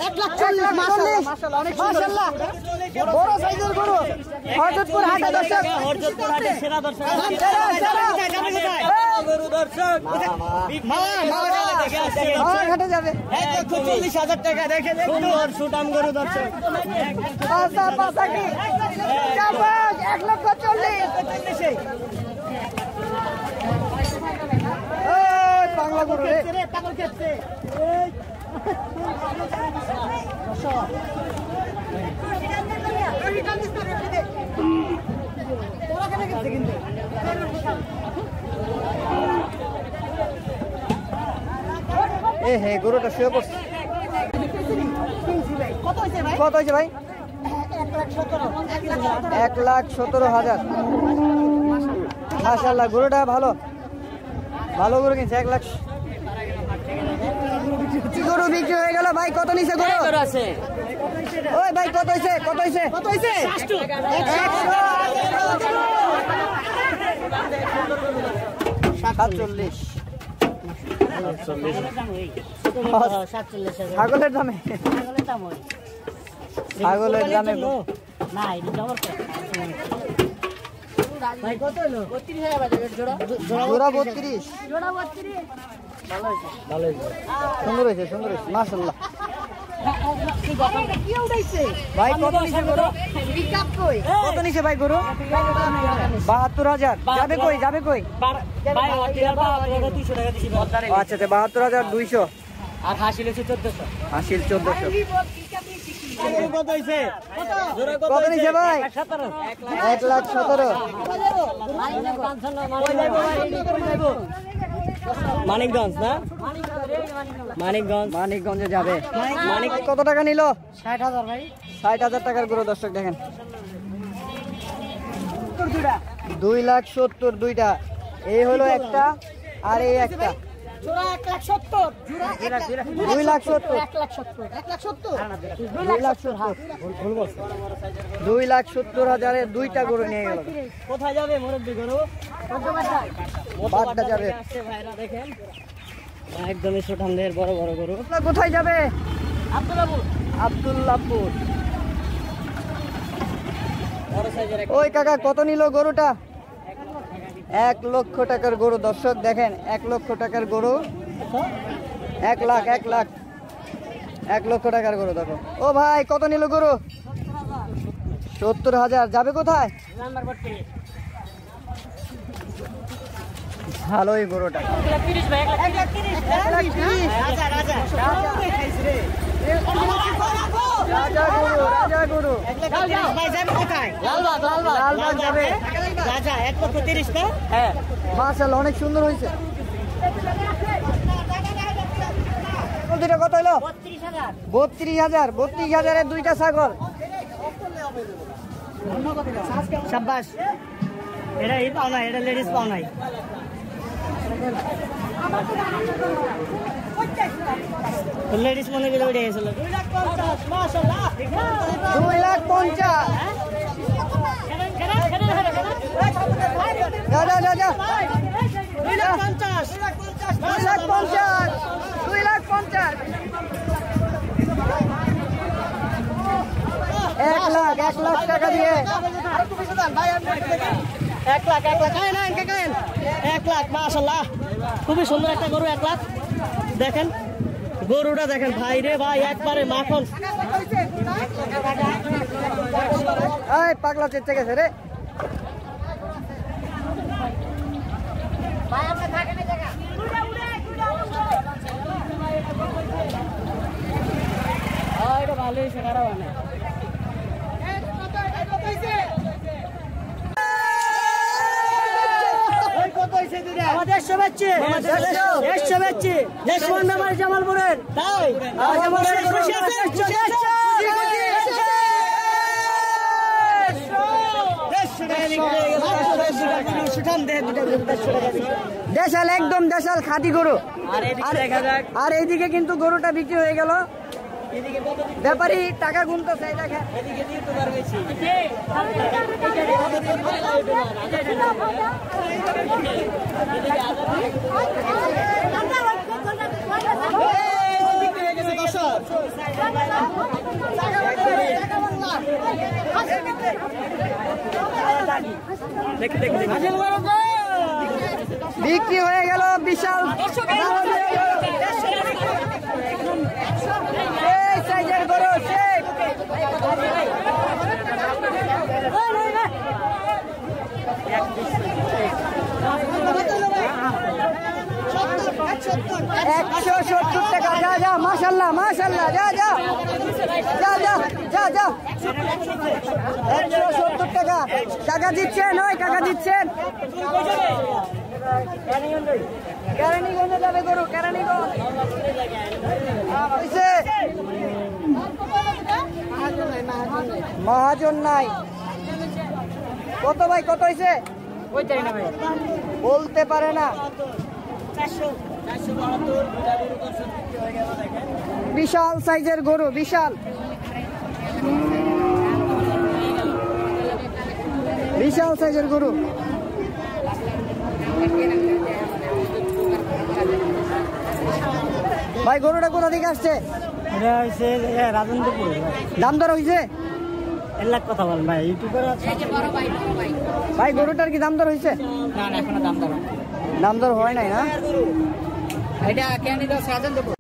1,40,000 মাশাআল্লাহ অনেক সুন্দর বড় সাইজের গরু হযরতপুর হাটে দর্শক হযরতপুর হাটে সেরা দর্শক গরু দর্শক ঘাটে যাবে 1,40,000 টাকা দেখে সুন্দর সুটাম গরু দর্শক পাশা কি 1,40,000 বাংলা গরু রে পাগল খেচ্ছে হে গরুটা শুয়ে পড়ছে কত হয়েছে ভাই 1,17,000 মাশাআল্লাহ গরুটা ভালো ভালো গরু কিনছে 1 লাখ গরু বিক্রি হয়ে গেল ভাই কত নিছে গরু আছে ওই ভাই কত হইছে 47 ছাগলের দামে ছাগলের দামে না ভাই কত হলো 32,000 জোড়া 32 ভালো সুন্দর হয়েছে মাশাআল্লাহ ভাই কত নিছে গরু কত নিছে ভাই গরু 72,000 যাবে কই আচ্ছা 72,200 আর হাসিল 1400 কত হইছে কত নিছে ভাই 1,17,000 মানিকগঞ্জ না মানিকগঞ্জে যাবে মানিক কত টাকা নিল 60,000 ভাই 60,000 টাকার গরু দর্শক দেখেন 2,70,000 দুইটা এই হলো একটা আর এই একটা জোড়া 1,70,000 জোড়া 2,70,000 এর দুইটা গরু নিয়ে গেল কোথায় যাবে মুরব্বি গরু বাড্ডা যাবে ভাইরা দেখেন একদমই সুঠামদের বড় বড় গরু কোথায় যাবে আব্দুল্লাহপুর ওই কাকা কত নিল গরুটা 1 লক্ষ টাকার গরু দর্শক দেখেন 1 লক্ষ টাকার গরু 1 লক্ষ টাকার গরু দেখো ও ভাই কত নিল গরু 70,000 যাবে কোথায় ভালোই গরুটা 1,30,000 ভাই 1,30,000 রাজা গরু ভাই যাবে কোথায় লালবাগ যাবে রাজা 1,30,000 টা হ্যাঁ মাশাআল্লাহ অনেক সুন্দর হয়েছে দুইটা কত হলো 32,000 এর দুইটা ছাগল শাবাশ এটা এই পাও না এটা লেডিস পাও নাই লেডিস মনে গেলে উঠে গেছিল 2,50,000 মাশাআল্লাহ 2,50,000 যা 2,50,000 1 লাখ টাকা দিয়ে 1 লাখ মাশাআল্লাহ খুবই সুন্দর একটা গরু 1 লাখ দেখেন গরুটা দেখেন ভাই রে ভাই একবারে মাখন এই পাগলা চেঁচে গেছে রে ভাই আপনি থাকেন এই জায়গা এটা ভালোই সে খারাপ না জামালপুরের দেশাল একদম দেশাল খাঁটি গরু আর এইদিকে কিন্তু গরুটা বিক্রি হয়ে গেল ব্যাপারী টাকা গুনতে চাই দেখেন বিক্রি হয়ে গেল বিশাল সাইজের গরু। $170 টাকা। যা যা মাশাল্লাহ মাশাল্লাহ, যা যা যা যা যা যা। 170 টাকা। কাকা দিচ্ছেন, ওই কাকা দিচ্ছেন। কেরানীগঞ্জে যাবে গরু, কেরানীগঞ্জ। মহাজন নাই। কত ভাই, কত হয়েছে বলতে পারে না। বিশাল সাইজের গরু, বিশাল বিশাল সাইজের গরু। ভাই গরুটা কোথা থেকে আসছে? রাজেন্দ্রপুর। দাম দর হয়েছে? 1 লাখ কথা বল ভাই, ইউটিউবার ভাই গরুটার কি দাম দর হয়েছে? না না, এখনো দাম দর দাম দর হয় নাই না? এটা কেন রাজেন্দ্রপুর।